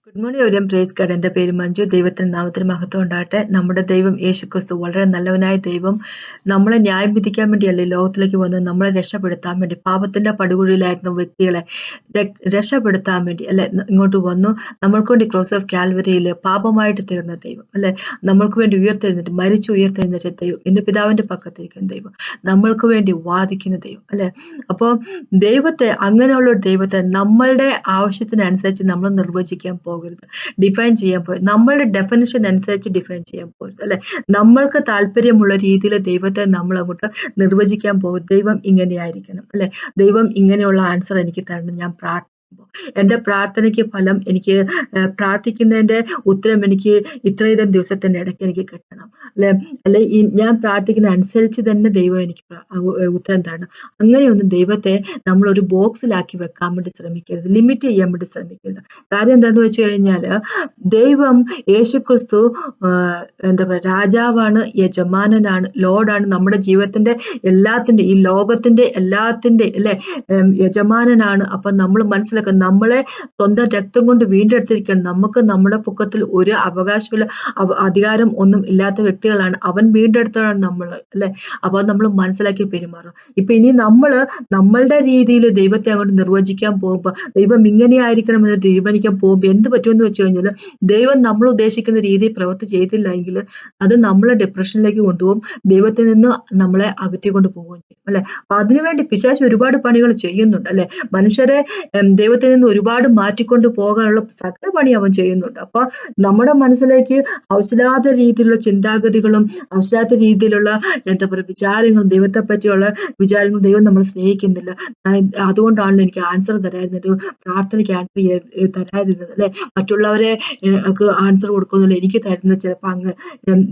Good morning everyone. Praise God. എൻ്റെ പേര് മഞ്ജു. ദൈവത്തിന് നാമത്തിന് മഹത്വം ഉണ്ടാകട്ടെ. നമ്മുടെ ദൈവം യേശുക്രിസ്തു വളരെ നല്ലവനായ ദൈവം നമ്മളെ ന്യായം വിധിക്കാൻ വേണ്ടിയല്ല ഈ ലോകത്തിലേക്ക് വന്നത്, നമ്മളെ രക്ഷപ്പെടുത്താൻ വേണ്ടി. പാപത്തിന്റെ പടുകുഴിയിലായിരുന്ന വ്യക്തികളെ രക്ഷപ്പെടുത്താൻ വേണ്ടി അല്ലെ ഇങ്ങോട്ട് വന്നു. നമ്മൾക്ക് വേണ്ടി ക്രോസ് ഓഫ് കാൽവരിയിൽ പാപമായിട്ട് തീർന്ന ദൈവം അല്ലെ, നമ്മൾക്ക് വേണ്ടി ഉയർത്തെഴുന്നേറ്റ് മരിച്ചു ഉയർത്തെഴുന്നേറ്റ ദൈവം, ഇന്ന് പിതാവിന്റെ പക്കത്തിരിക്കുന്ന ദൈവം, നമ്മൾക്ക് വേണ്ടി വാദിക്കുന്ന ദൈവം അല്ലെ. അപ്പോൾ ദൈവത്തെ, അങ്ങനെയുള്ള ഒരു ദൈവത്തെ നമ്മളുടെ ആവശ്യത്തിനനുസരിച്ച് നമ്മൾ നിർവചിക്കാൻ പോകരുത്, ഡിഫൈൻ ചെയ്യാൻ പോകരുത്, നമ്മളുടെ ഡെഫിനിഷൻ അനുസരിച്ച് ഡിഫൈൻ ചെയ്യാൻ പോകരുത് അല്ലെ. നമ്മൾക്ക് താല്പര്യമുള്ള രീതിയിൽ ദൈവത്തെ നമ്മൾ അങ്ങോട്ട് നിർവചിക്കാൻ പോകും. ദൈവം ഇങ്ങനെയായിരിക്കണം അല്ലെ, ദൈവം ഇങ്ങനെയുള്ള ആൻസർ എനിക്ക് തരണം ഞാൻ പ്രാർത്ഥിക്കുമ്പോൾ, എൻ്റെ പ്രാർത്ഥനയ്ക്ക് ഫലം എനിക്ക്, പ്രാർത്ഥിക്കുന്നതിൻ്റെ ഉത്തരം എനിക്ക് ഇത്രയധികം ദിവസത്തിൻ്റെ ഇടയ്ക്ക് എനിക്ക് കിട്ടണം അല്ലെ ഞാൻ പ്രാർത്ഥിക്കുന്ന അനുസരിച്ച് തന്നെ ദൈവം എനിക്ക് ഉത്തരം തരണം. അങ്ങനെയൊന്നും ദൈവത്തെ നമ്മൾ ഒരു ബോക്സിലാക്കി വെക്കാൻ വേണ്ടി ശ്രമിക്കരുത്, ലിമിറ്റ് ചെയ്യാൻ വേണ്ടി ശ്രമിക്കരുത്. കാര്യം എന്താന്ന് വെച്ച് കഴിഞ്ഞാൽ, ദൈവം യേശുക്രിസ്തു എന്താ പറയുക, രാജാവാണ്, യജമാനനാണ്, ലോർഡാണ്, നമ്മുടെ ജീവിതത്തിന്റെ എല്ലാത്തിന്റെ, ഈ ലോകത്തിന്റെ എല്ലാത്തിന്റെ അല്ലെ യജമാനനാണ്. അപ്പൊ നമ്മൾ മനസ്സിലാക്കുക, നമ്മളെ സ്വന്തം രക്തം കൊണ്ട് വീണ്ടെടുത്തിരിക്കണം. നമുക്ക് നമ്മുടെ പൊക്കത്തിൽ ഒരു അവകാശമില്ല, അധികാരം ഒന്നും ഇല്ലാത്ത വ്യക്തികളാണ്. അവൻ വീണ്ടെടുത്തതാണ് നമ്മൾ അല്ലെ. അപ്പൊ നമ്മൾ മനസ്സിലാക്കി പെരുമാറും. ഇപ്പൊ ഇനി നമ്മള് നമ്മളുടെ രീതിയിൽ ദൈവത്തെ അങ്ങോട്ട് നിർവചിക്കാൻ പോകുമ്പോ, ദൈവം ഇങ്ങനെയായിരിക്കണം എന്ന് തീരുമാനിക്കാൻ പോകുമ്പോ എന്ത് പറ്റുമെന്ന് വെച്ച് കഴിഞ്ഞാൽ, ദൈവം നമ്മൾ ഉദ്ദേശിക്കുന്ന രീതിയിൽ പ്രവൃത്തി ചെയ്തില്ല എങ്കിൽ അത് നമ്മളെ ഡിപ്രഷനിലേക്ക് കൊണ്ടുപോകും, ദൈവത്തിൽ നിന്ന് നമ്മളെ അകറ്റിക്കൊണ്ട് പോവുകയും ചെയ്യും അല്ലെ. അപ്പൊ അതിനുവേണ്ടി പിശാച് ഒരുപാട് പണികൾ ചെയ്യുന്നുണ്ട് അല്ലെ. മനുഷ്യരെ ദൈവത്തിൽ നിന്ന് ഒരുപാട് മാറ്റിക്കൊണ്ട് പോകാനുള്ള സകല പണി അവൻ ചെയ്യുന്നുണ്ട്. അപ്പൊ നമ്മുടെ മനസ്സിലേക്ക് ആവശ്യമില്ലാത്ത രീതിയിലുള്ള ചിന്താഗതികളും ആവശ്യമില്ലാത്ത രീതിയിലുള്ള എന്താ പറയുക വിചാരങ്ങളും, ദൈവത്തെ പറ്റിയുള്ള വിചാരങ്ങളും, ദൈവം നമ്മൾ സ്നേഹിക്കുന്നില്ല, അതുകൊണ്ടാണല്ലോ എനിക്ക് ആൻസർ തരായിരുന്നത്, പ്രാർത്ഥനയ്ക്ക് ആൻസർ തരാതിരുന്നത് അല്ലെ, മറ്റുള്ളവരെ ആൻസർ കൊടുക്കുന്നില്ല, എനിക്ക് തരുന്നത് ചിലപ്പോൾ അങ്ങ്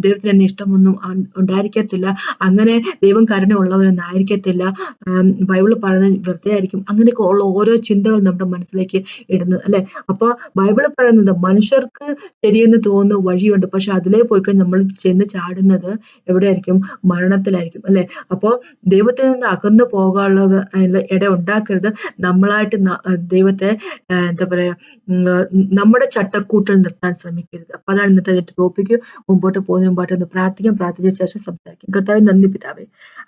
ദൈവത്തിന് എന്നെ ഇഷ്ടമൊന്നും ഉണ്ടായിരിക്കത്തില്ല, അങ്ങനെ ദൈവം കരുണയുള്ളവരൊന്നും ആയിരിക്കത്തില്ല, ബൈബിൾ പറയുന്നത് വെറുതെ ആയിരിക്കും, അങ്ങനെയൊക്കെ ഉള്ള ഓരോ ചിന്തകൾ നമ്മുടെ മനസ്സിലേക്ക് ഇടുന്നത് അല്ലെ. അപ്പൊ ബൈബിൾ പറയുന്നത് മനുഷ്യർക്ക് ശരിയെന്ന് തോന്നുന്ന വഴിയുണ്ട്, പക്ഷെ അതിലേ പോയി കഴിഞ്ഞാൽ നമ്മൾ ചെന്ന് ചാടുന്നത് എവിടെയായിരിക്കും? മരണത്തിലായിരിക്കും അല്ലെ. അപ്പോൾ ദൈവത്തിൽ നിന്ന് അകന്നു പോകാനുള്ളത് ഇട ഉണ്ടാക്കരുത്. നമ്മളായിട്ട് ദൈവത്തെ എന്താ പറയാ നമ്മുടെ ചട്ടക്കൂട്ടിൽ നിർത്താൻ ശ്രമിക്കരുത്. അപ്പൊ അതാണ് ഇന്നത്തെ ടോപ്പിക്ക്. മുമ്പോട്ട് പോകുന്നതിന് മുമ്പായിട്ട് ഒന്ന് പ്രാർത്ഥിച്ച ശേഷം സംസാരിക്കും. കർത്താവേ, നന്ദി പിതാവേ,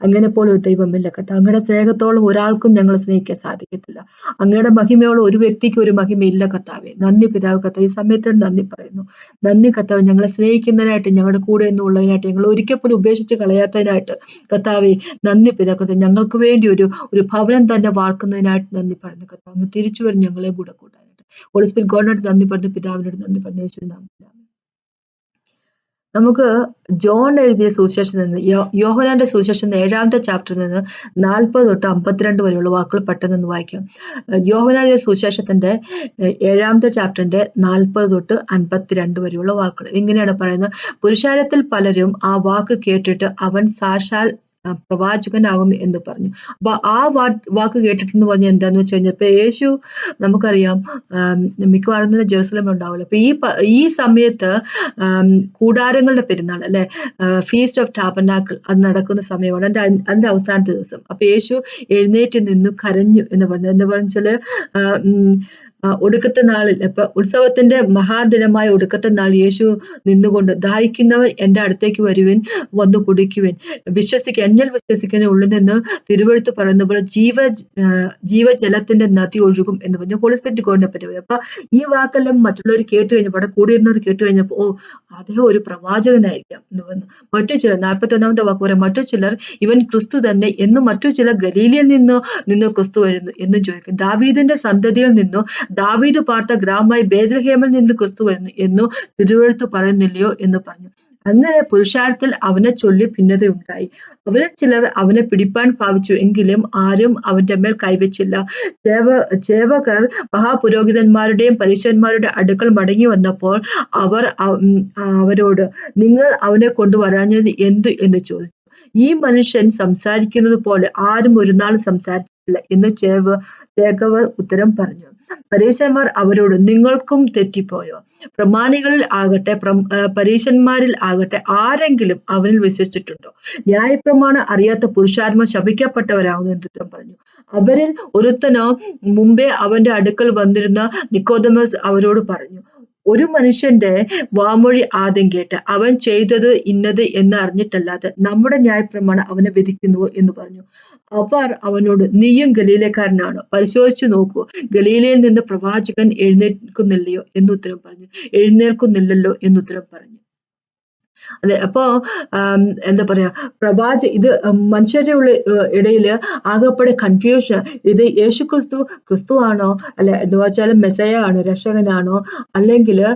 അങ്ങനെ പോലെ ഒരു ദൈവമില്ല കർത്താവ്. അങ്ങയുടെ സ്നേഹത്തോളം ഒരാൾക്കും ഞങ്ങളെ സ്നേഹിക്കാൻ സാധിക്കത്തില്ല. അങ്ങയുടെ മഹിമയോളം ഒരു വ്യക്തിക്ക് ഒരു മഹിമയില്ല കർത്താവേ. നന്ദി പിതാവ് കർത്താവ്, ഈ സമയത്ത് നന്ദി പറയുന്നു. നന്ദി കർത്താവ്, ഞങ്ങളെ സ്നേഹിക്കുന്നതിനായിട്ട്, ഞങ്ങളുടെ കൂടെ എന്നുള്ളതിനായിട്ട്, ഞങ്ങൾ ഒരിക്കൽ പോലും ഉപേക്ഷിച്ച് കളയാത്തതിനായിട്ട് കർത്താവേ നന്ദി പിതാവ് കർത്താവ്. ഞങ്ങൾക്ക് വേണ്ടി ഒരു ഭവനം തന്നെ വാർക്കുന്നതിനായിട്ട് നന്ദി പറയുന്നു കർത്താവ്. അങ്ങ് തിരിച്ചു വരും ഞങ്ങളെ കൂടെ കൂട്ടാനായിട്ട്. ഹോളി സ്പിരിറ്റ് ഗോഡിനോട് നന്ദി പറഞ്ഞു, പിതാവിനോട് നന്ദി പറഞ്ഞു, യേശുവിൻ നാമത്തിൽ ആമേൻ. നമുക്ക് ജോൺ എഴുതിയ സുവിശേഷത്തിൽ നിന്ന്, യോഹന്നാന്റെ സുവിശേഷം 7-ാമത്തെ ചാപ്റ്ററിൽ നിന്ന് 40 തൊട്ട് 52 വരെയുള്ള വാക്കുകൾ പെട്ടെന്ന് വായിക്കാം. യോഹന്നാന്റെ സുവിശേഷത്തിന്റെ 7-ാമത്തെ ചാപ്റ്ററിന്റെ 40 തൊട്ട് 52 വരെയുള്ള വാക്കുകൾ ഇങ്ങനെയാണ് പറയുന്നത്. പുരുഷാരത്തിൽ പലരും ആ വാക്ക് കേട്ടിട്ട് അവൻ സാക്ഷാൽ പ്രവാചകനാകുന്നു എന്ന് പറഞ്ഞു. അപ്പൊ ആ വാക്ക് കേട്ടിട്ടെന്ന് പറഞ്ഞാൽ എന്താന്ന് വെച്ച് കഴിഞ്ഞാൽ, ഇപ്പൊ യേശു നമുക്കറിയാം മിക്കവാറും തന്നെ ജെറുസലേമിൽ ഉണ്ടാവില്ല. അപ്പൊ ഈ സമയത്ത് കൂടാരങ്ങളുടെ പെരുന്നാൾ അല്ലെ, ഫീസ്റ്റ് ഓഫ് ടാബർനാക്കിൾ അത് നടക്കുന്ന സമയമാണ്, അതിന്റെ അവസാനത്തെ ദിവസം. അപ്പൊ യേശു എഴുന്നേറ്റ് നിന്നു കരഞ്ഞു എന്ന് പറഞ്ഞു. എന്താ പറഞ്ഞാല് ഒടുക്കത്തെ നാളിൽ, ഇപ്പൊ ഉത്സവത്തിന്റെ മഹാദിനമായ ഒടുക്കത്തെ നാൾ യേശു നിന്നുകൊണ്ട്, ദാഹിക്കുന്നവർ എൻ്റെ അടുത്തേക്ക് വരുവിൻ, വന്നു കുടിക്കുവിൻ, എന്നിൽ വിശ്വസിക്കുന്ന ഉള്ളിൽ നിന്ന് തിരുവെഴുത്ത് പറയുന്ന പോലെ ജീവജലത്തിന്റെ നദി ഒഴുകും എന്ന് പറഞ്ഞു. ഹോളി സ്പിരിറ്റ് ഗോഡിനെ പറ്റി പറയും. അപ്പൊ ഈ വാക്കെല്ലാം മറ്റുള്ളവർ കേട്ട് കഴിഞ്ഞപ്പോൾ, അവിടെ കൂടിയിരുന്നവർ കേട്ട് കഴിഞ്ഞപ്പോൾ, ഓ അദ്ദേഹം ഒരു പ്രവാചകനായിരിക്കാം എന്ന് പറഞ്ഞു. മറ്റു ചിലർ, 41-ാമത്തെ വാക്ക് പറയാം, മറ്റു ചിലർ ഇവൻ ക്രിസ്തു തന്നെ എന്നും, മറ്റു ചിലർ ഗലീലിയിൽ നിന്നോ ക്രിസ്തു വരുന്നു എന്നും ചോദിക്കും. ദാവീദിന്റെ സന്തതിയിൽ നിന്നോ, ദാവീദ് പാർത്ത ഗ്രാമമായി ബേത്ലഹേമിൽ നിന്ന് ക്രിസ്തു വരുന്നു എന്നു തിരുവെഴുത്ത് പറയുന്നില്ലയോ എന്ന് പറഞ്ഞു. അങ്ങനെ പുരുഷാരത്തിൽ അവനെ ചൊല്ലി ഭിന്നതയുണ്ടായി. അവരിൽ ചിലർ അവനെ പിടിപ്പാൻ ഭാവിച്ചു, എങ്കിലും ആരും അവന്റെ മേൽ കൈവച്ചില്ല. ചേവകർ മഹാപുരോഹിതന്മാരുടെയും പരീശന്മാരുടെ അടുക്കൽ മടങ്ങി വന്നപ്പോൾ അവർ അവരോട്, നിങ്ങൾ അവനെ കൊണ്ടുവരാഞ്ഞത് എന്തു എന്ന് ചോദിച്ചു. ഈ മനുഷ്യൻ സംസാരിക്കുന്നത് പോലെ ആരും ഒരു നാൾ സംസാരിച്ചിട്ടില്ല എന്ന് ചേവകർ ഉത്തരം പറഞ്ഞു. പരീശന്മാർ അവരോട്, നിങ്ങൾക്കും തെറ്റിപ്പോയോ? പ്രമാണികളിൽ ആകട്ടെ പരീശന്മാരിൽ ആകട്ടെ ആരെങ്കിലും അവനിൽ വിശ്വസിച്ചിട്ടുണ്ടോ? ന്യായപ്രമാണം അറിയാത്ത പുരുഷാരന്മാർ ശപിക്കപ്പെട്ടവരാകുന്നു എന്ന് ഉത്തരം പറഞ്ഞു. അവരിൽ ഒരുത്തനോ മുമ്പേ അവന്റെ അടുക്കൽ വന്നിരുന്ന നിക്കോദെമോസ് അവരോട് പറഞ്ഞു, ഒരു മനുഷ്യന്റെ വാമൊഴി ആദ്യം കേട്ട് അവൻ ചെയ്തത് ഇന്നത് എന്ന് അറിഞ്ഞിട്ടല്ലാതെ നമ്മുടെ ന്യായപ്രമാണം അവനെ വിധിക്കുന്നുവോ എന്ന് പറഞ്ഞു. അവർ അവനോട്, നീയും ഗലീലക്കാരനാണോ? പരിശോധിച്ചു നോക്കൂ, ഗലീലയിൽ നിന്ന് പ്രവാചകൻ എഴുന്നേൽക്കുന്നില്ലയോ എന്നുത്തരം പറഞ്ഞു. എഴുന്നേൽക്കുന്നില്ലല്ലോ എന്നുത്തരം പറഞ്ഞു. അതെ. അപ്പോ എന്താ പറയാ, ഇത് മനുഷ്യരുടെ ഇടയില് ആകപ്പാടെ കൺഫ്യൂഷൻ. ഇത് ക്രിസ്തു ആണോ, അല്ല എന്ന് വെച്ചാൽ മെസ്സയ ആണോ, രക്ഷകനാണോ, അല്ലെങ്കില്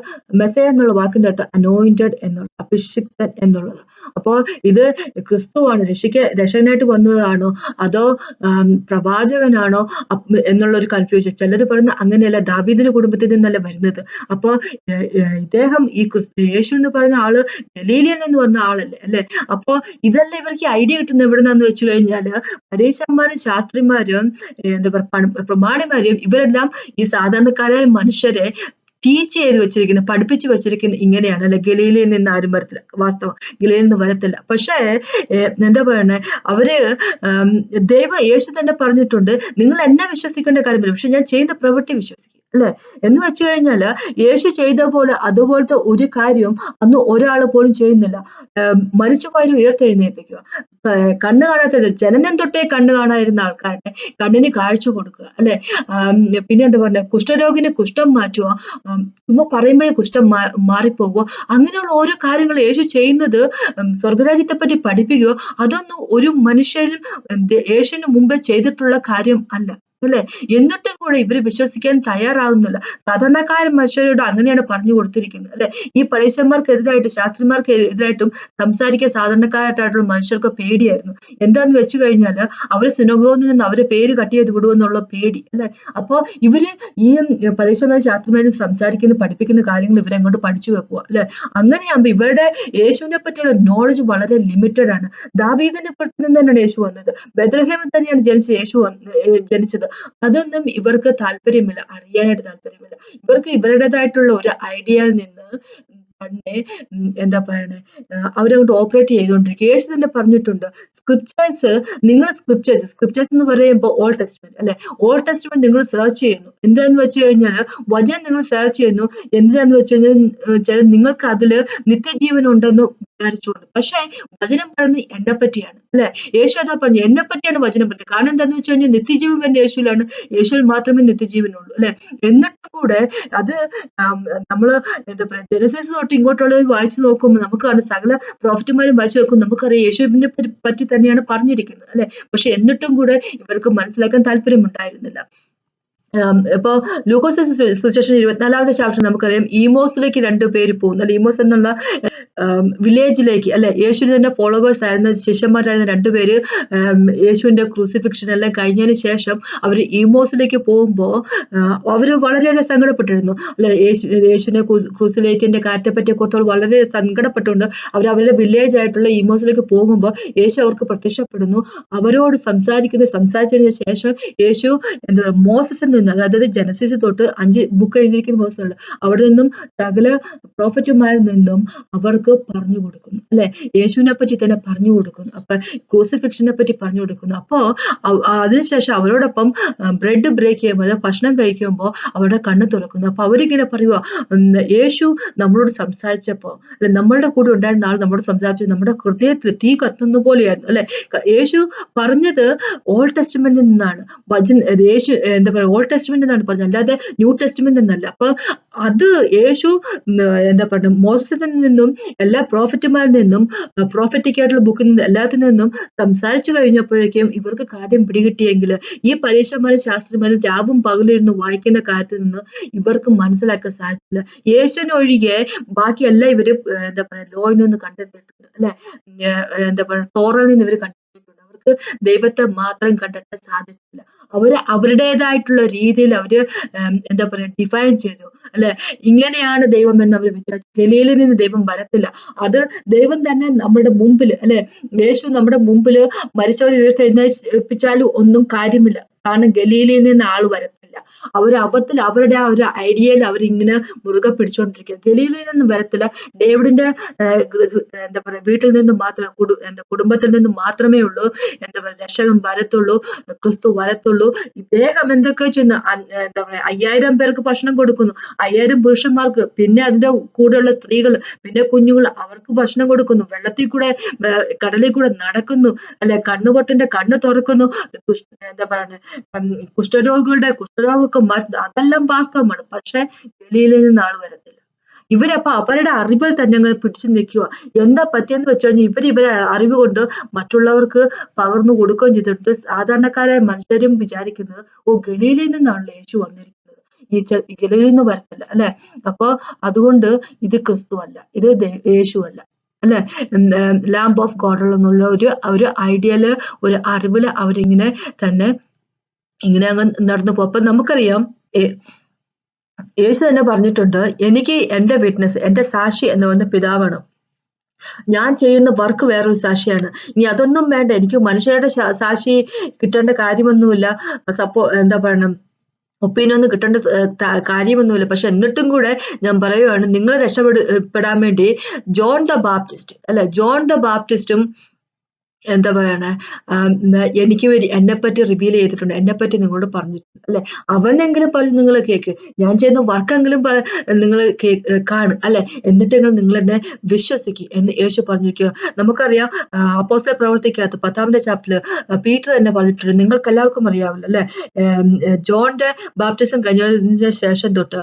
മെസ്സയ എന്നുള്ള വാക്കിന്റെ അർത്ഥം അനോയിന്റഡ് എന്നുള്ള, അഭിഷിക്തൻ എന്നുള്ളത്. അപ്പോൾ ഇത് ക്രിസ്തുവാണ്, രക്ഷകനായിട്ട് വന്നതാണോ, അതോ പ്രവാചകനാണോ എന്നുള്ള ഒരു കൺഫ്യൂഷൻ. ചിലർ പറയുന്ന അങ്ങനെയല്ല, ദാവീദിന്റെ കുടുംബത്തിൽ നിന്നല്ല വരുന്നത്. അപ്പൊ ഇദ്ദേഹം യേശു എന്ന് പറയുന്ന ആള് ഗലീലയിൽ നിന്ന് വന്ന ആളല്ലേ, അല്ലെ? അപ്പൊ ഇതെല്ലാം ഇവർക്ക് ഐഡിയ കിട്ടുന്നത് എവിടുന്നാന്ന് വെച്ച് കഴിഞ്ഞാല് പരീശന്മാരും ശാസ്ത്രിമാരും എന്താ പറയുക പ്രമാണിമാരും ഇവരെല്ലാം ഈ സാധാരണക്കാരായ മനുഷ്യരെ ടീച്ച് ചെയ്ത് വെച്ചിരിക്കുന്നത്, പഠിപ്പിച്ചു വെച്ചിരിക്കുന്നത് ഇങ്ങനെയാണ്, അല്ലെ? ഗലീലയിൽ നിന്ന് ആരും വരത്തില്ല, വാസ്തവം ഗലീലയിൽ നിന്ന് വരത്തില്ല. പക്ഷേ എന്താ പറയണേ, അവര് യേശു തന്നെ പറഞ്ഞിട്ടുണ്ട്, നിങ്ങൾ എന്നെ വിശ്വസിക്കേണ്ട കാര്യമില്ല, പക്ഷെ ഞാൻ ചെയ്യുന്ന പ്രവൃത്തി വിശ്വസിക്കും, അല്ലെ? എന്ന് വെച്ച് കഴിഞ്ഞാല് യേശു ചെയ്ത പോലെ അതുപോലത്തെ ഒരു കാര്യം അന്ന് ഒരാൾ പോലും ചെയ്യുന്നില്ല. മരിച്ചുപോയവരെ ഉയർത്തെഴുന്നേൽപ്പിക്കുക, കണ്ണ് കാണാത്ത ജനനം തൊട്ടേ കണ്ണ് കാണാതിരുന്ന ആൾക്കാരുടെ കണ്ണിന് കാഴ്ച കൊടുക്കുക, അല്ലെ? പിന്നെ എന്താ പറയുക, കുഷ്ഠരോഗിന് കുഷ്ഠം മാറ്റുക, ചുമ്മാ പറയുമ്പോഴേ കുഷ്ഠം മാറിപ്പോകുക, അങ്ങനെയുള്ള ഓരോ കാര്യങ്ങൾ യേശു ചെയ്യുന്നത് സ്വർഗരാജ്യത്തെ പറ്റി പഠിപ്പിക്കുക, അതൊന്നും ഒരു മനുഷ്യരും യേശുവിന് മുമ്പേ ചെയ്തിട്ടുള്ള കാര്യം അല്ല, അല്ലെ? എന്നിട്ടും കൂടെ ഇവര് വിശ്വസിക്കാൻ തയ്യാറാകുന്നില്ല. സാധാരണക്കാരൻ മനുഷ്യരോട് അങ്ങനെയാണ് പറഞ്ഞു കൊടുത്തിരിക്കുന്നത്, അല്ലെ? ഈ പരീശന്മാർക്കെതിരായിട്ട് ശാസ്ത്രിമാർക്ക് എതിരായിട്ടും സംസാരിക്കാൻ സാധാരണക്കാരായിട്ടുള്ള മനുഷ്യർക്ക് പേടിയായിരുന്നു. എന്താന്ന് വെച്ച് കഴിഞ്ഞാല് അവര് സിനഗോഗിൽ നിന്ന് അവരെ പേര് കട്ട് ചെയ്ത് വിടുമെന്നുള്ള പേടി, അല്ലെ? അപ്പൊ ഇവര് ഈ പരീശന്മാരും ശാസ്ത്രിമാരും സംസാരിക്കുന്ന പഠിപ്പിക്കുന്ന കാര്യങ്ങൾ ഇവരങ്ങോട്ട് പഠിച്ചു വെക്കുക, അല്ലെ? അങ്ങനെയാകുമ്പോ ഇവരുടെ യേശുവിനെ പറ്റിയുള്ള നോളജ് വളരെ ലിമിറ്റഡ് ആണ്. ദാവീദിന്റെ കുലത്തിൽ നിന്ന് തന്നെയാണ് യേശു വന്നത്, ബെത്ലഹേമിൽ തന്നെയാണ് ജനിച്ചത്. അതൊന്നും ഇവർക്ക് താല്പര്യമില്ല, അറിയാനായിട്ട് താല്പര്യമില്ല. ഇവർക്ക് ഇവരുടേതായിട്ടുള്ള ഒരു ഐഡിയയിൽ നിന്ന് തന്നെ എന്താ പറയണേ, അവരങ്ങോട്ട് ഓപ്പറേറ്റ് ചെയ്തുകൊണ്ടിരിക്കും. യേശു തന്നെ പറഞ്ഞിട്ടുണ്ട്, സ്ക്രിപ്റ്റേഴ്സ് എന്ന് പറയുമ്പോൾ ഓൾഡ് ടെസ്റ്റ്മെന്റ്, അല്ലെ? ഓൾഡ് ടെസ്റ്റ്മെന്റ് നിങ്ങൾ സെർച്ച് ചെയ്യുന്നു, എന്താന്ന് വെച്ച് കഴിഞ്ഞാൽ വചനം നിങ്ങൾ സെർച്ച് ചെയ്യുന്നു, എന്തിനാന്ന് വെച്ച് കഴിഞ്ഞാൽ നിങ്ങൾക്ക് അതില് നിത്യജീവൻ ഉണ്ടെന്ന് വിചാരിച്ചുകൊണ്ട്. പക്ഷെ വചനം പറയുന്നത് എന്നെ പറ്റിയാണ്, അല്ലെ? യേശു അതാ പറഞ്ഞു, എന്നെ പറ്റിയാണ് വചനം പറഞ്ഞത്. കാരണം എന്താന്ന് വെച്ച് കഴിഞ്ഞാൽ നിത്യജീവൻ വരുന്ന യേശുവിലാണ്, യേശുവിൽ മാത്രമേ നിത്യജീവനുള്ളൂ, അല്ലെ? എന്നിട്ട് കൂടെ അത് നമ്മള് എന്താ പറയാ, ജനസിസ് തൊട്ട് ഇങ്ങോട്ടുള്ളത് വായിച്ചു നോക്കുമ്പോൾ നമുക്ക് സകല പ്രോഫറ്റുമാരും വായിച്ചു നോക്കുമ്പോൾ നമുക്കറിയാം യേശുവിനെ പറ്റി തന്നെയാണ് പറഞ്ഞിരിക്കുന്നത്, അല്ലെ? പക്ഷെ എന്നിട്ടും കൂടെ ഇവർക്ക് മനസ്സിലാക്കാൻ താല്പര്യമുണ്ടായിരുന്നില്ല. ഇപ്പൊ ലൂക്കോസ് സുവിശേഷം 24ാമത്തെ ചാപ്റ്റർ നമുക്കറിയാം, ഈമോസിലേക്ക് 2 പേര് പോകുന്നു, അല്ലെ? ഈമോസ് എന്നുള്ള വില്ലേജിലേക്ക്, അല്ലെ? യേശുവിന് തന്നെ ഫോളോവേഴ്സ് ആയിരുന്ന ശിഷ്യന്മാരായിരുന്ന 2 പേര് യേശുവിന്റെ ക്രൂസിഫിക്ഷൻ എല്ലാം കഴിഞ്ഞതിന് ശേഷം അവർ ഈമോസിലേക്ക് പോകുമ്പോൾ അവര് വളരെയേറെ സങ്കടപ്പെട്ടിരുന്നു, അല്ലെ? യേശുവിനെ ക്രൂസിലേറ്റിന്റെ കാര്യത്തെപ്പറ്റി ഓർത്ത് വളരെ സങ്കടപ്പെട്ടുകൊണ്ട് അവർ അവരുടെ വില്ലേജ് ആയിട്ടുള്ള ഈമോസിലേക്ക് പോകുമ്പോൾ യേശു അവർക്ക് പ്രത്യക്ഷപ്പെടുന്നു, അവരോട് സംസാരിച്ചതിന് ശേഷം യേശു എന്താ മോസസിൽ നിന്ന്, അതായത് ജനസിസ് തൊട്ട് 5 ബുക്ക് എഴുതിയിരിക്കുന്ന മോസസ്, അവിടെ നിന്നും സകല പ്രോഫറ്റുമാരിൽ നിന്നും അവർക്ക് പറഞ്ഞു കൊടുക്കുന്നു, അല്ലെ? യേശുവിനെ പറ്റി തന്നെ പറഞ്ഞു കൊടുക്കുന്നു, അപ്പൊ ക്രൂസിഫിക്ഷനെ പറ്റി പറഞ്ഞു കൊടുക്കുന്നു. അപ്പോ അതിനുശേഷം അവരോടൊപ്പം ബ്രെഡ് ബ്രേക്ക് ചെയ്യുമ്പോൾ, ഭക്ഷണം കഴിക്കുമ്പോൾ അവരുടെ കണ്ണ് തുറക്കുന്നു. അപ്പൊ അവരിങ്ങനെ പറയുക, യേശു നമ്മളോട് സംസാരിച്ചപ്പോ, അല്ലെ, നമ്മളുടെ കൂടെ ഉണ്ടായിരുന്ന ആൾ നമ്മോട് സംസാരിച്ചു, നമ്മുടെ ഹൃദയത്തിൽ തീ കത്തുന്ന പോലെയായിരുന്നു, അല്ലെ? യേശു പറഞ്ഞത് ഓൾഡ് ടെസ്റ്റ്മെന്റിൽ നിന്നാണ്, യേശു എന്താ പറയുക, ഓൾഡ് ടെസ്റ്റ്മെന്റ് എന്നാണ് പറഞ്ഞത്, അല്ലാതെ ന്യൂ ടെസ്റ്റ്മെന്റ് എന്നല്ല. അപ്പൊ അത് യേശു എന്താ പറയുക, മോസസിൽ നിന്നും എല്ലാ പ്രോഫറ്റുമാരിൽ നിന്നും പ്രോഫറ്റിക് ആയിട്ടുള്ള ബുക്കിൽ നിന്നും എല്ലാത്തിൽ നിന്നും സംസാരിച്ചു കഴിഞ്ഞപ്പോഴേക്കും ഇവർക്ക് കാര്യം പിടികിട്ടിയെങ്കിൽ ഈ പരീക്ഷന്മാരും ശാസ്ത്രിമാരും രാവും പകലിരുന്ന് വായിക്കുന്ന കാര്യത്തിൽ നിന്ന് ഇവർക്ക് മനസ്സിലാക്കാൻ സാധിച്ചില്ല. യേശുവിനൊഴികെ ബാക്കിയെല്ലാം ഇവര് എന്താ പറയാ, ലോയിൽ നിന്ന് കണ്ടെത്തിയിട്ടുണ്ട്, അല്ലെ? എന്താ പറയാ, തോറയിൽ നിന്ന് ഇവർ കണ്ടെത്തിയിട്ടുണ്ട്. അവർക്ക് ദൈവത്തെ മാത്രം കണ്ടെത്താൻ സാധിച്ചില്ല. അവര് അവരുടേതായിട്ടുള്ള രീതിയിൽ അവര് എന്താ പറയാ, ഡിഫൈൻ ചെയ്തു, അല്ലെ? ഇങ്ങനെയാണ് ദൈവം എന്ന് അവർ വിചാരിച്ചു. ഗലീലയിൽ നിന്ന് ദൈവം വരത്തില്ല, അത് ദൈവം തന്നെ നമ്മുടെ മുമ്പിൽ, അല്ലെ? യേശു നമ്മുടെ മുമ്പില് മരിച്ചവരെ ഉയർത്തെഴുന്നേൽപ്പിച്ചാലും ഒന്നും കാര്യമില്ല, കാരണം ഗലീലയിൽ നിന്ന് ആള് വരത്തില്ല. അവര് അബദ്ധത്തിൽ അവരുടെ ആ ഒരു ഐഡിയയിൽ അവരിങ്ങനെ മുറുകെ പിടിച്ചുകൊണ്ടിരിക്കുക. ഗലീലയിൽ നിന്നും വരത്തില്ല. ഡേവിഡിന്റെ എന്താ പറയാ വീട്ടിൽ നിന്നും മാത്രം കുടുംബത്തിൽ നിന്നും മാത്രമേ ഉള്ളൂ എന്താ പറയാ രക്ഷകൻ വരത്തുള്ളൂ, ക്രിസ്തു വരത്തുള്ളൂ. ഇദ്ദേഹം എന്തൊക്കെ ചെയ്യുന്നു, എന്താ പറയാ 5000 പേർക്ക് ഭക്ഷണം കൊടുക്കുന്നു, 5000 പുരുഷന്മാർക്ക്, പിന്നെ അതിന്റെ കൂടെയുള്ള സ്ത്രീകൾ, പിന്നെ കുഞ്ഞുങ്ങൾ, അവർക്ക് ഭക്ഷണം കൊടുക്കുന്നു, വെള്ളത്തിൽ കൂടെ കടലിൽ കൂടെ നടക്കുന്നു, അല്ലെ, കണ്ണുപൊട്ടന്റെ കണ്ണ് തുറക്കുന്നു, എന്താ പറയുന്നത്, കുഷ്ഠരോഗിക്ക് മരുന്ന്, അതെല്ലാം വാസ്തവമാണ്. പക്ഷെ ഗലീലയിൽ നിന്ന് ആള് വരത്തില്ല. ഇവരപ്പൊ അവരുടെ അറിവിൽ തന്നെ അങ്ങ് പിടിച്ചു നിൽക്കുക. എന്താ പറ്റിയെന്ന് വെച്ച് കഴിഞ്ഞാൽ ഇവരെ അറിവ് കൊണ്ട് മറ്റുള്ളവർക്ക് പകർന്നു കൊടുക്കുകയും ചെയ്തിട്ട് സാധാരണക്കാരായ മനുഷ്യരും വിചാരിക്കുന്നത്, ഓ, ഗലീലയിൽ നിന്നാണല്ലോ യേശു വന്നിരിക്കുന്നത്, ഈ ഗലീലയിൽ നിന്ന് വരത്തില്ല, അല്ലെ. അപ്പൊ അതുകൊണ്ട് ഇത് ക്രിസ്തു അല്ല, ഇത് യേശു അല്ല, അല്ലെ, ലാംബ് ഓഫ് ഗോഡ് എന്നുള്ള ഒരു ഐഡിയയില്, ഒരു അറിവില് അവരിങ്ങനെ തന്നെ ഇങ്ങനെ അങ്ങ് നടന്നു പോകും. അപ്പൊ നമുക്കറിയാം യേശു തന്നെ പറഞ്ഞിട്ടുണ്ട്, എനിക്ക് എന്റെ വിറ്റ്നസ്, എന്റെ സാക്ഷി എന്ന് പറയുന്ന പിതാവാണ്. ഞാൻ ചെയ്യുന്ന വർക്ക് വേറൊരു സാക്ഷിയാണ്. ഇനി അതൊന്നും വേണ്ട, എനിക്ക് മനുഷ്യരുടെ സാക്ഷി കിട്ടേണ്ട കാര്യമൊന്നുമില്ല, എന്താ പറയണം, ഒപ്പീനിയൻ കിട്ടേണ്ട കാര്യമൊന്നുമില്ല. പക്ഷെ എന്നിട്ടും കൂടെ ഞാൻ പറയുവാണ്, നിങ്ങൾ രക്ഷപ്പെടാൻ വേണ്ടി ജോൺ ദ ബാപ്റ്റിസ്റ്റ്, അല്ലെ, ജോൺ ദ ബാപ്റ്റിസ്റ്റും എന്താ പറയണേ, എനിക്ക് വേണ്ടി എന്നെപ്പറ്റി റിവീൽ ചെയ്തിട്ടുണ്ട്, എന്നെപ്പറ്റി നിങ്ങളോട് പറഞ്ഞിട്ടുണ്ട്, അല്ലെ. അവനെങ്കിലും പറഞ്ഞ് നിങ്ങൾ കേക്ക്, ഞാൻ ചെയ്യുന്ന വർക്കെങ്കിലും നിങ്ങൾ കാണും, അല്ലെ, എന്നിട്ടെങ്കിലും നിങ്ങൾ എന്നെ വിശ്വസിക്കും എന്ന് യേശു പറഞ്ഞിരിക്കുക. നമുക്കറിയാം അപ്പോസ്തല പ്രവൃത്തിക്കകത്ത് 10ാമത്തെ ചാപ്റ്ററിൽ പീറ്റർ തന്നെ പറഞ്ഞിട്ടുണ്ട്, നിങ്ങൾക്ക് എല്ലാവർക്കും അറിയാമല്ലോ, അല്ലെ, ജോണിന്റെ ബാപ്റ്റിസം കഴിഞ്ഞതിന് ശേഷം തൊട്ട്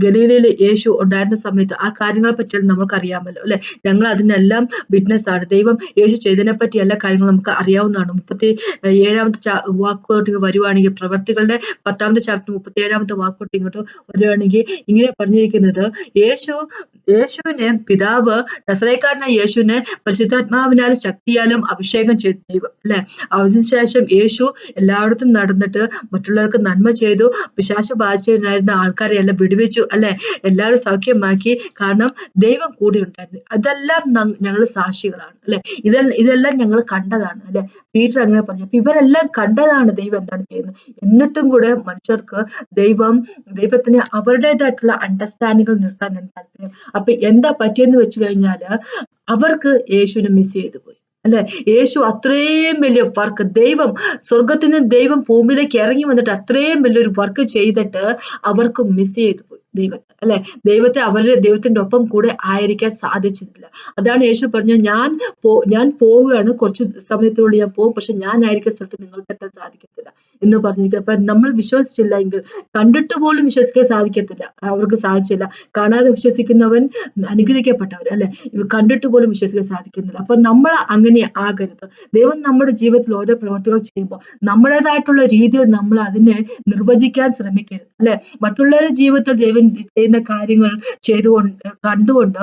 ഗലീലയിൽ യേശു ഉണ്ടായിരുന്ന സമയത്ത് ആ കാര്യങ്ങളെ പറ്റി നമുക്ക് അറിയാമല്ലോ, അല്ലെ. ഞങ്ങൾ അതിനെല്ലാം വിറ്റ്നസ് ആണ്. ദൈവം യേശു ചെയ്തതിനെ പറ്റി എല്ലാ കാര്യങ്ങളും നമുക്ക് അറിയാവുന്നതാണ്. 37ാമത്തെ വാക്കോട്ട് വരുവാണെങ്കിൽ, പ്രവർത്തികളുടെ 10ാമത്തെ ചാപ്റ്റർ 37ാമത്തെ വാക്കോട്ട് ഇങ്ങോട്ട് വരുവാണെങ്കിൽ ഇങ്ങനെ പറഞ്ഞിരിക്കുന്നത്, യേശുവിനെ പിതാവ് നസറേക്കാരനായ യേശുവിനെ പരിശുദ്ധാത്മാവിനാലും ശക്തിയാലും അഭിഷേകം ചെയ്തു ദൈവം, അല്ലെ. അതിനുശേഷം യേശു എല്ലായിടത്തും നടന്നിട്ട് മറ്റുള്ളവർക്ക് നന്മ ചെയ്തു, പിശാച് ബാധിച്ചതിനായിരുന്ന ആൾക്കാരെ എല്ലാം വിടുവിച്ചു, അല്ലെ, എല്ലാവരും സൗഖ്യമാക്കി. കാരണം ദൈവം കൂടെ ഉണ്ടായിരുന്നു. അതെല്ലാം ഞങ്ങൾ സാക്ഷികളാണ്, അല്ലെ. ഇതെല്ലാം ഞങ്ങൾ കണ്ടതാണ്, അല്ലെ. പീറ്റർ അങ്ങനെ പറഞ്ഞു. അപ്പൊ ഇവരെല്ലാം കണ്ടതാണ് ദൈവം എന്താണ് ചെയ്യുന്നത്. എന്നിട്ടും കൂടെ മനുഷ്യർക്ക് ദൈവത്തിന് അവരുടേതായിട്ടുള്ള അണ്ടർസ്റ്റാൻഡിങ്ങൾ നിർത്താനാണ് താല്പര്യം. അപ്പൊ എന്താ പറ്റിയെന്ന് വെച്ച് കഴിഞ്ഞാല് അവർക്ക് യേശുവിനെ മിസ് ചെയ്തു പോയി, അല്ലെ. യേശു അത്രയും വലിയ വർക്ക്, സ്വർഗത്തിൽ നിന്ന് ദൈവം ഭൂമിയിലേക്ക് ഇറങ്ങി വന്നിട്ട് അത്രയും വലിയൊരു വർക്ക് ചെയ്തിട്ട് അവർക്ക് മിസ് ചെയ്തു പോയി ദൈവത്തെ, അല്ലെ. ദൈവത്തിന്റെ ഒപ്പം കൂടെ ആയിരിക്കാൻ സാധിച്ചിട്ടില്ല. അതാണ് യേശു പറഞ്ഞു, ഞാൻ പോവുകയാണ്, കുറച്ച് സമയത്തിനുള്ളിൽ ഞാൻ പോകും, പക്ഷെ ഞാൻ ആയിരിക്കുന്ന സ്ഥലത്ത് നിങ്ങൾക്ക് എത്താൻ സാധിക്കത്തില്ല എന്ന് പറഞ്ഞിരിക്കുക. അപ്പൊ നമ്മൾ വിശ്വസിച്ചില്ല എങ്കിൽ, കണ്ടിട്ട് പോലും വിശ്വസിക്കാൻ സാധിക്കത്തില്ല, അവർക്ക് സാധിച്ചില്ല. കാണാതെ വിശ്വസിക്കുന്നവൻ അനുഗ്രഹിക്കപ്പെട്ടവർ, അല്ലെ. കണ്ടിട്ട് പോലും വിശ്വസിക്കാൻ സാധിക്കുന്നില്ല. അപ്പൊ നമ്മൾ അങ്ങനെ ആകരുത്. ദൈവം നമ്മുടെ ജീവിതത്തിൽ ഓരോ പ്രവർത്തികൾ ചെയ്യുമ്പോൾ നമ്മുടേതായിട്ടുള്ള രീതിയിൽ നമ്മൾ അതിനെ നിർവചിക്കാൻ ശ്രമിക്കരുത്, അല്ലെ. മറ്റുള്ളവരുടെ ജീവിതത്തിൽ ദൈവം ചെയ്യുന്ന കാര്യങ്ങൾ കണ്ടുകൊണ്ട്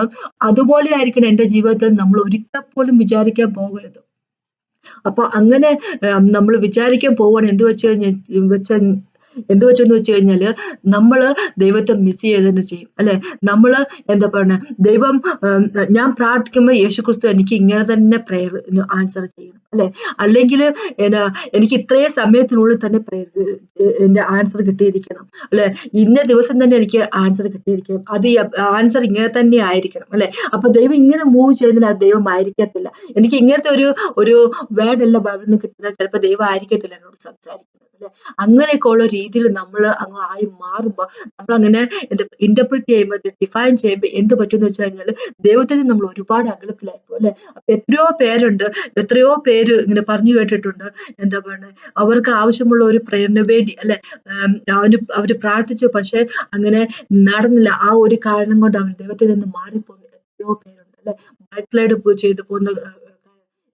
അതുപോലെ ആയിരിക്കണം എന്റെ ജീവിതത്തിൽ നമ്മൾ ഒരിക്കൽ പോലും വിചാരിക്കാൻ പോകരുത്. അപ്പൊ അങ്ങനെ നമ്മൾ വിചാരിക്കാൻ പോവാണ് എന്ത് പറ്റുമെന്ന് വെച്ച് കഴിഞ്ഞാല് നമ്മള് ദൈവത്തെ മിസ് ചെയ്തന്നെ ചെയ്യും, അല്ലെ. നമ്മള് എന്താ പറയണ, ഞാൻ പ്രാർത്ഥിക്കുമ്പോൾ യേശുക്രിസ്തു എനിക്ക് ഇങ്ങനെ തന്നെ പ്രയർ ആൻസർ ചെയ്യണം, അല്ലെ. അല്ലെങ്കിൽ എനിക്ക് ഇത്രയും സമയത്തിനുള്ളിൽ തന്നെ എന്റെ ആൻസർ കിട്ടിയിരിക്കണം, അല്ലെ. ഇന്ന ദിവസം തന്നെ എനിക്ക് ആൻസർ കിട്ടിയിരിക്കണം, അത് ആൻസർ ഇങ്ങനെ തന്നെ ആയിരിക്കണം, അല്ലെ. അപ്പൊ ദൈവം ഇങ്ങനെ മൂവ് ചെയ്യുന്നതിൽ അത് ദൈവം ആയിരിക്കത്തില്ല. എനിക്ക് ഇങ്ങനത്തെ ഒരു വേർഡ് അല്ല ബൈബിളിൽ നിന്ന് കിട്ടുന്നത്, ചിലപ്പോൾ ദൈവം ആയിരിക്കത്തില്ല എന്നോട് സംസാരിക്കുന്നത്, അല്ലെ. അങ്ങനെയൊക്കെ ഉള്ള രീതിയിൽ നമ്മൾ അങ്ങ് ആയി മാറുമ്പോൾ നമ്മൾ അങ്ങനെ ഇന്റർപ്രിറ്റ് ചെയ്യുമ്പോൾ, ഡിഫൈൻ ചെയ്യുമ്പോൾ എന്ത് പറ്റുമെന്ന് വെച്ച് കഴിഞ്ഞാൽ ദൈവത്തിൽ നമ്മൾ ഒരുപാട് അകലത്തിലായിരിക്കും, അല്ലെ. അപ്പൊ എത്രയോ പേര് ഇങ്ങനെ പറഞ്ഞു കേട്ടിട്ടുണ്ട്, എന്താ പറയുക, അവർക്ക് ആവശ്യമുള്ള ഒരു പ്രേരണ വേണ്ടി, അല്ലെ, അവര് പ്രാർത്ഥിച്ചു, പക്ഷെ അങ്ങനെ നടന്നില്ല. ആ ഒരു കാരണം കൊണ്ട് അവർ ദൈവത്തിൽ നിന്ന് മാറിപ്പോകുന്ന എത്രയോ പേരുണ്ട്, അല്ലെ. ബാക്ക്സ്ലൈഡ് ചെയ്തു പോകുന്ന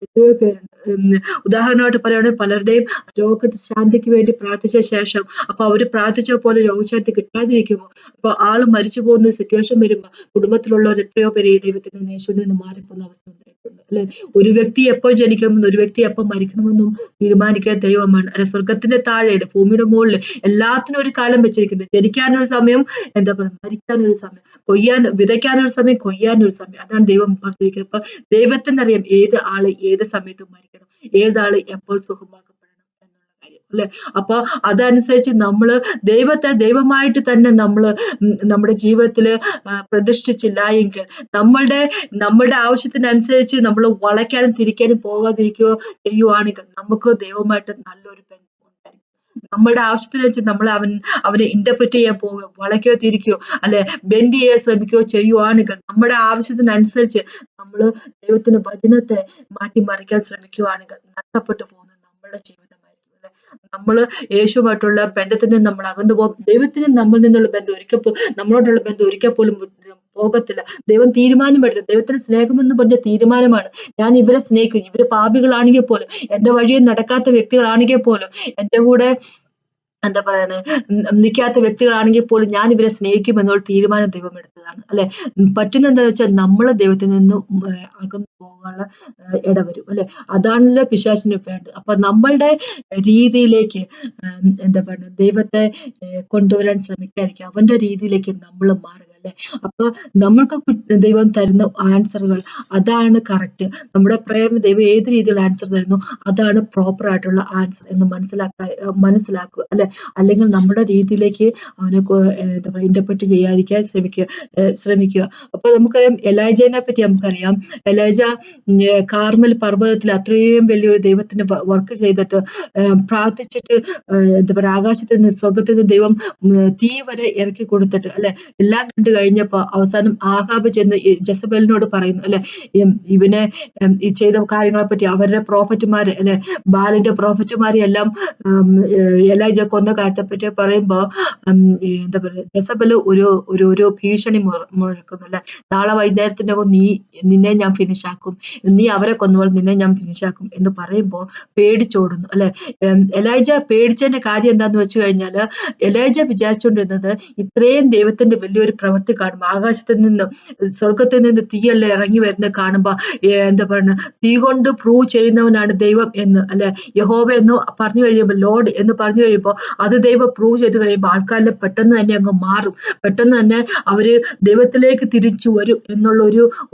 എത്രയോ പേരുണ്ട്. ഉദാഹരണമായിട്ട് പറയുകയാണെങ്കിൽ പലരുടെയും രോഗശാന്തിക്ക് വേണ്ടി പ്രാർത്ഥിച്ച ശേഷം അപ്പൊ അവര് പ്രാർത്ഥിച്ച പോലെ രോഗശാന്തി കിട്ടാതിരിക്കുമ്പോൾ, അപ്പൊ ആള് മരിച്ചു പോകുന്ന സിറ്റുവേഷൻ വരുമ്പോ കുടുംബത്തിലുള്ളവർ എത്രയോ പേര് ഈ ദൈവത്തിന്റെ യേശുവിൽ നിന്ന് മാറിപ്പോകുന്ന അവസ്ഥ ഉണ്ടായിട്ടുണ്ട്, അല്ലെ. ഒരു വ്യക്തി എപ്പോൾ ജനിക്കണമെന്നും ഒരു വ്യക്തി എപ്പോൾ മരിക്കണമെന്നും തീരുമാനിക്കാൻ ദൈവമാണ്, അല്ലെ. സ്വർഗത്തിന്റെ താഴെയില് ഭൂമിയുടെ മുകളിൽ എല്ലാത്തിനും ഒരു കാലം വെച്ചിരിക്കുന്നത്. ജനിക്കാനൊരു സമയം, എന്താ പറയുക, മരിക്കാനൊരു സമയം, വിതയ്ക്കാനൊരു സമയം, കൊയ്യാനൊരു സമയം. അതാണ് ദൈവം പറഞ്ഞിരിക്കുന്നത്. അപ്പൊ ദൈവത്തിനറിയാം ഏത് ആള് ഏത് സമയത്തും മരിക്കണം, ഏതാള് എപ്പോൾ സുഖമാക്കപ്പെടണം എന്നുള്ള കാര്യം. അല്ലെ. അപ്പൊ അതനുസരിച്ച് നമ്മള് ദൈവത്തെ ദൈവമായിട്ട് തന്നെ നമ്മള് നമ്മുടെ ജീവിതത്തില് പ്രതിഷ്ഠിച്ചില്ല എങ്കിൽ നമ്മളുടെ ആവശ്യത്തിനനുസരിച്ച് നമ്മൾ വളയ്ക്കാനും തിരിക്കാനും പോകാതിരിക്കുകയോ ചെയ്യുവാണെങ്കിൽ നമുക്ക് ദൈവമായിട്ട് നല്ലൊരു ബന്ധം ഉണ്ടായിരിക്കും. നമ്മുടെ ആവശ്യത്തിന് വെച്ച് നമ്മൾ അവനെ ഇന്റർപ്രിറ്റ് ചെയ്യാൻ പോവുകയോ വളയ്ക്കോ തിരിക്കുകയോ അല്ലെ ബെൻഡ് ചെയ്യാൻ ശ്രമിക്കുകയോ ചെയ്യുവാണെങ്കിൽ നമ്മുടെ ആവശ്യത്തിനനുസരിച്ച് നമ്മള് ദൈവത്തിന്റെ വചനത്തെ മാറ്റിമറിക്കാൻ ശ്രമിക്കുകയാണെങ്കിൽ നഷ്ടപ്പെട്ടു പോകുന്നത് നമ്മളുടെ ജീവിതമായിരിക്കും അല്ലെ. നമ്മള് യേശുവായിട്ടുള്ള ബന്ധത്തിൽ നിന്ന് നമ്മൾ അകന്നു പോകും. ദൈവത്തിന് നമ്മളിൽ നിന്നുള്ള ബന്ധം നമ്മളോടുള്ള ബന്ധം ഒരിക്കൽ പോലും പോകത്തില്ല. ദൈവം തീരുമാനമെടുത്തു. ദൈവത്തിന് സ്നേഹമെന്ന് പറഞ്ഞ തീരുമാനമാണ്. ഞാൻ ഇവരെ സ്നേഹിക്കും. ഇവര് പാപികളാണെങ്കിൽ പോലും, എന്റെ വഴിയിൽ നടക്കാത്ത വ്യക്തികളാണെങ്കിൽ പോലും, എന്റെ കൂടെ എന്താ പറയുന്നെ നിൽക്കാത്ത വ്യക്തികളാണെങ്കിൽ പോലും ഞാൻ ഇവരെ സ്നേഹിക്കും എന്നുള്ള തീരുമാനം ദൈവം എടുത്തതാണ് അല്ലെ. പറ്റുന്ന എന്താ വെച്ചാൽ നമ്മള് ദൈവത്തിൽ നിന്നും അകന്നു പോകാനുള്ള ഇടവരും അല്ലെ. അതാണല്ലോ പിശാചിന് വേണ്ടത്. അപ്പൊ നമ്മളുടെ രീതിയിലേക്ക് എന്താ പറയുക ദൈവത്തെ കൊണ്ടുവരാൻ ശ്രമിക്കാതിരിക്കുക. അവന്റെ രീതിയിലേക്ക് നമ്മൾ മാറുക അല്ലെ. അപ്പൊ നമ്മൾക്ക് ദൈവം തരുന്ന ആൻസറുകൾ അതാണ് കറക്റ്റ്. നമ്മുടെ പ്രേയറിന് ദൈവം ഏത് രീതിയിൽ ആൻസർ തരുന്നു അതാണ് പ്രോപ്പർ ആയിട്ടുള്ള ആൻസർ എന്ന് മനസ്സിലാക്കുക അല്ലെ. അല്ലെങ്കിൽ നമ്മുടെ രീതിയിലേക്ക് അവനെ എന്താ പറയുക ഇന്റർപ്രറ്റ് ചെയ്യാതിരിക്കാൻ ശ്രമിക്കുക. അപ്പൊ നമുക്കറിയാം എലൈജയെ പറ്റി നമുക്കറിയാം. എലൈജ കാർമൽ പർവ്വതത്തിൽ അത്രയും വലിയൊരു ദൈവത്തിന് വർക്ക് ചെയ്തിട്ട് പ്രാർത്ഥിച്ചിട്ട് എന്താ പറയുക ആകാശത്തിൽ നിന്ന് സ്വർഗത്തിൽ നിന്ന് ദൈവം തീ വരെ ഇറക്കി കൊടുത്തിട്ട് അല്ലെ എല്ലാം കണ്ടു കഴിഞ്ഞപ്പോ അവസാനം ആഹാബ് ചെന്ന് ജെസബേലിനോട് പറയുന്നു അല്ലെ ഇവനെ ഈ ചെയ്ത കാര്യങ്ങളെ പറ്റി അവരുടെ പ്രോഫറ്റുമാര് അല്ലെ ബാലിന്റെ പ്രോഫറ്റുമാരെ എല്ലാം എലൈജ കൊന്ന കാര്യത്തെ പറ്റി പറയുമ്പോ എന്താ പറയുക ജെസബേല് ഒരു ഭീഷണി മുഴക്കുന്നു അല്ലെ. നാളെ വൈകുന്നേരത്തിനകം നിന്നെ ഞാൻ ഫിനിഷ് ആക്കും, നീ അവരെ കൊന്നപ്പോൾ നിന്നെ ഞാൻ ഫിനിഷ് ആക്കും എന്ന് പറയുമ്പോ പേടിച്ചോടുന്നു അല്ലെ. എലൈജ പേടിച്ചതിന്റെ കാര്യം എന്താന്ന് വെച്ച് കഴിഞ്ഞാല് എലൈജ വിചാരിച്ചുകൊണ്ടിരുന്നത് ഇത്രയും ദൈവത്തിന്റെ വലിയൊരു പ്രവൃത്തി കാണുമ്പോ ആകാശത്തിൽ നിന്ന് സ്വർഗത്തിൽ നിന്ന് തീയല്ല ഇറങ്ങി വരുന്നത് കാണുമ്പോ എന്താ പറയുക തീ കൊണ്ട് പ്രൂവ് ചെയ്യുന്നവനാണ് ദൈവം എന്ന് അല്ലെ യഹോവ എന്ന് പറഞ്ഞു കഴിയുമ്പോൾ ലോർഡ് എന്ന് പറഞ്ഞു കഴിയുമ്പോൾ അത് ദൈവം പ്രൂവ് ചെയ്ത് കഴിയുമ്പോൾ ആൾക്കാരിൽ പെട്ടെന്ന് തന്നെ അങ്ങ് മാറും. പെട്ടെന്ന് തന്നെ അവര് ദൈവത്തിലേക്ക് തിരിച്ചു വരും എന്നുള്ള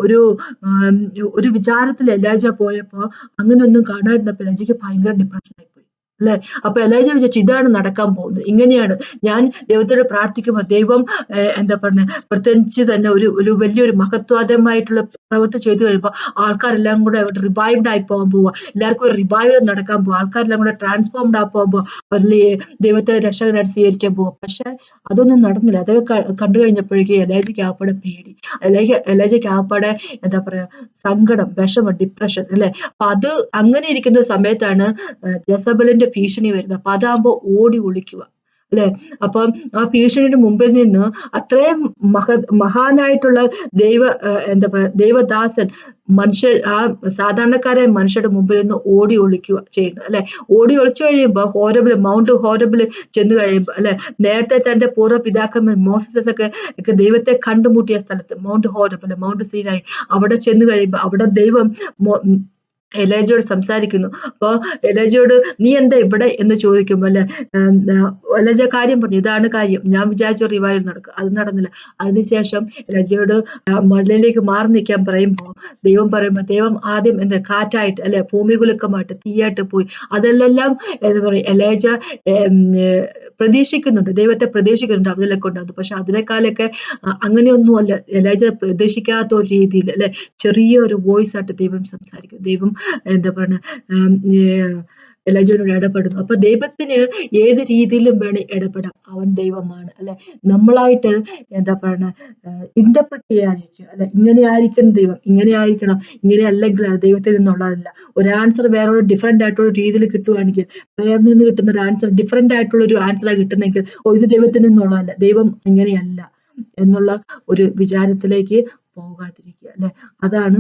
ഒരു വിചാരത്തിൽ എലൈജ പോയപ്പോ അങ്ങനെയൊന്നും കാണാതിരുന്നപ്പോൾ എലൈജയ്ക്ക് ഭയങ്കര ഡിപ്രഷൻ ആയി പോയി അല്ലെ. അപ്പൊ എലൈജ വിചാരിച്ചു ഇതാണ് നടക്കാൻ പോകുന്നത്, ഇങ്ങനെയാണ് ഞാൻ ദൈവത്തോട് പ്രാർത്ഥിക്കുമ്പോൾ ദൈവം എന്താ പറഞ്ഞ പ്രത്യേകിച്ച് തന്നെ ഒരു വലിയൊരു മഹത്വമായിട്ടുള്ള പ്രവൃത്തി ചെയ്തു കഴിയുമ്പോൾ ആൾക്കാരെല്ലാം കൂടെ റിവൈവ്ഡ് ആയി പോകാൻ പോവുക. എല്ലാവർക്കും ഒരു റിവൈവൽ നടക്കാൻ പോകും. ആൾക്കാരെല്ലാം കൂടെ ട്രാൻസ്ഫോംഡ് ആയി പോകുമ്പോൾ അവരിൽ ദൈവത്തെ രക്ഷകനായിട്ട് സ്വീകരിക്കാൻ പോകും. പക്ഷെ അതൊന്നും നടന്നില്ല. അതൊക്കെ കണ്ടു കഴിഞ്ഞപ്പോഴേക്കും എലൈജയ്ക്ക് ആപ്പാടെ പേടി, എലൈജയ്ക്ക് ആപ്പാടെ എന്താ പറയാ സങ്കടം, വിഷമം, ഡിപ്രഷൻ അല്ലെ. അപ്പൊ അത് അങ്ങനെ ഇരിക്കുന്ന സമയത്താണ് ജെസബലിന്റെ ഭീഷണി വരുന്നത്. അപ്പൊ അതാകുമ്പോ ഓടി ഒളിക്കുക അല്ലെ. അപ്പം ആ ഭീഷണിയുടെ മുമ്പിൽ നിന്ന് അത്രയും മഹാനായിട്ടുള്ള എന്താ പറയാ ദൈവദാസൻ ആ സാധാരണക്കാരായ മനുഷ്യരുടെ മുമ്പിൽ നിന്ന് ഓടി ഒളിക്കുക ചെയ്യുന്നു അല്ലെ. ഓടി ഒളിച്ചു കഴിയുമ്പോ മൗണ്ട് ഹോരബിള് ചെന്ന് കഴിയുമ്പോ അല്ലെ നേരത്തെ തന്റെ പൂർവ്വ പിതാക്കന്മാർ മോസസ് ഒക്കെ ദൈവത്തെ കണ്ടുമുട്ടിയ സ്ഥലത്ത് മൗണ്ട് ഹോരബിള് മൗണ്ട് സീനായി അവിടെ ചെന്ന് കഴിയുമ്പോ അവിടെ ദൈവം എലൈജയോട് സംസാരിക്കുന്നു. അപ്പൊ എലൈജയോട് നീ എന്താ ഇവിടെ എന്ന് ചോദിക്കുമ്പോ അല്ലെ എലൈജ കാര്യം പറഞ്ഞു, ഇതാണ് കാര്യം, ഞാൻ വിചാരിച്ച റിവൈവൽ നടക്കും, അത് നടന്നില്ല. അതിനുശേഷം എലൈജയോട് മലയിലേക്ക് മാറി നിൽക്കാൻ ദൈവം ആദ്യം എന്താ കാറ്റായിട്ട് അല്ലെ ഭൂമികുലുക്കമായിട്ട് തീയായിട്ട് പോയി. അതെല്ലാം എന്താ പറയാ എലൈജ പ്രതീക്ഷിക്കുന്നുണ്ട്, ദൈവത്തെ പ്രതീക്ഷിക്കുന്നുണ്ട് അതിലൊക്കെ ഉണ്ടാകുന്നു. പക്ഷെ അതിനേക്കാളൊക്കെ അങ്ങനെയൊന്നും അല്ല എലൈജ പ്രതീക്ഷിക്കാത്ത ഒരു രീതിയിൽ അല്ലെ ചെറിയൊരു വോയിസ് ആയിട്ട് ദൈവം സംസാരിക്കും. ദൈവം എന്താ പറയുക എലൈജയോട് ഇടപെടുന്നു. അപ്പൊ ദൈവത്തിന് ഏത് രീതിയിലും വേണം ഇടപെടാം. അവൻ ദൈവമാണ് അല്ലെ. നമ്മളായിട്ട് എന്താ പറയണ ഇന്റർപ്രറ്റ് ചെയ്യാതിരിക്കുക അല്ലെ. ഇങ്ങനെ ആയിരിക്കണം ദൈവം, ഇങ്ങനെ ആയിരിക്കണം, ഇങ്ങനെ അല്ലെങ്കിൽ ദൈവത്തിൽ നിന്നുള്ളതല്ല. ഒരു ആൻസർ വേറെ ഡിഫറെന്റ് ആയിട്ടുള്ള രീതിയിൽ കിട്ടുവാണെങ്കിൽ പ്രേയറിൽ നിന്ന് കിട്ടുന്ന ഒരു ആൻസർ ഡിഫറെന്റ് ആയിട്ടുള്ള ഒരു ആൻസറാണ് കിട്ടുന്നെങ്കിൽ ഇത് ദൈവത്തിൽ നിന്നുള്ളതല്ല, ദൈവം ഇങ്ങനെയല്ല എന്നുള്ള ഒരു വിചാരത്തിലേക്ക് പോകാതിരിക്കുക അല്ലെ. അതാണ്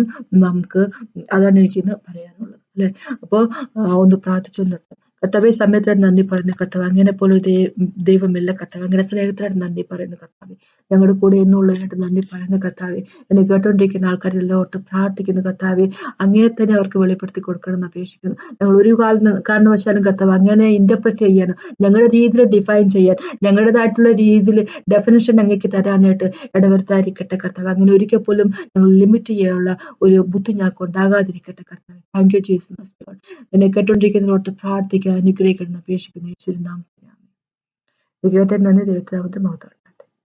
എനിക്കിന്ന് പറയാനുള്ളത് അല്ലെ. അപ്പൊ ഒന്ന് പ്രാർത്ഥിച്ചു നിർത്താം. കർത്താവേ സമയത്തിനായിട്ട് നന്ദി പറയുന്നു കർത്താവ്. അങ്ങനെ പോലൊരു ദൈവമില്ല കർത്താവ്. അങ്ങനെ സ്നേഹത്തിനായിട്ട് നന്ദി പറയുന്നു കർത്താവ്. ഞങ്ങളുടെ കൂടെ എന്നുള്ളതിനായിട്ട് നന്ദി പറയുന്ന കർത്താവെ. എന്നെ കേട്ടുകൊണ്ടിരിക്കുന്ന ആൾക്കാരെല്ലാം ഓർത്ത് പ്രാർത്ഥിക്കുന്നു കർത്താവെ. അങ്ങനെ തന്നെ അവർക്ക് വെളിപ്പെടുത്തി കൊടുക്കണമെന്ന് അപേക്ഷിക്കുന്നു. ഞങ്ങൾ ഒരു കാരണവശാലും കർത്താവ് അങ്ങനെ ഇന്റർപ്രറ്റ് ചെയ്യാൻ, ഞങ്ങളുടെ രീതിയിൽ ഡിഫൈൻ ചെയ്യാൻ, ഞങ്ങളുടേതായിട്ടുള്ള രീതിയിൽ ഡെഫിനിഷൻ അങ്ങേക്ക് തരാനായിട്ട് ഇടവരുത്താതിരിക്കട്ടെ കർത്താവ്. അങ്ങനെ ഒരിക്കൽ പോലും ഞങ്ങൾ ലിമിറ്റ് ചെയ്യാനുള്ള ഒരു ബുദ്ധി ഞങ്ങൾക്ക് ഉണ്ടാകാതിരിക്കട്ടെ കർത്താവ്. Thank you Jesus Lord. എന്നെ കേട്ടോണ്ടിരിക്കുന്നവരോട്ട് പ്രാർത്ഥിക്കുക, അനുഗ്രഹിക്കണം, അപേക്ഷിക്കുന്നു യേശുവിൻ നാമത്തിൽ. കേട്ട നന്ദി. ദൈവത്തെ മഹത്വം.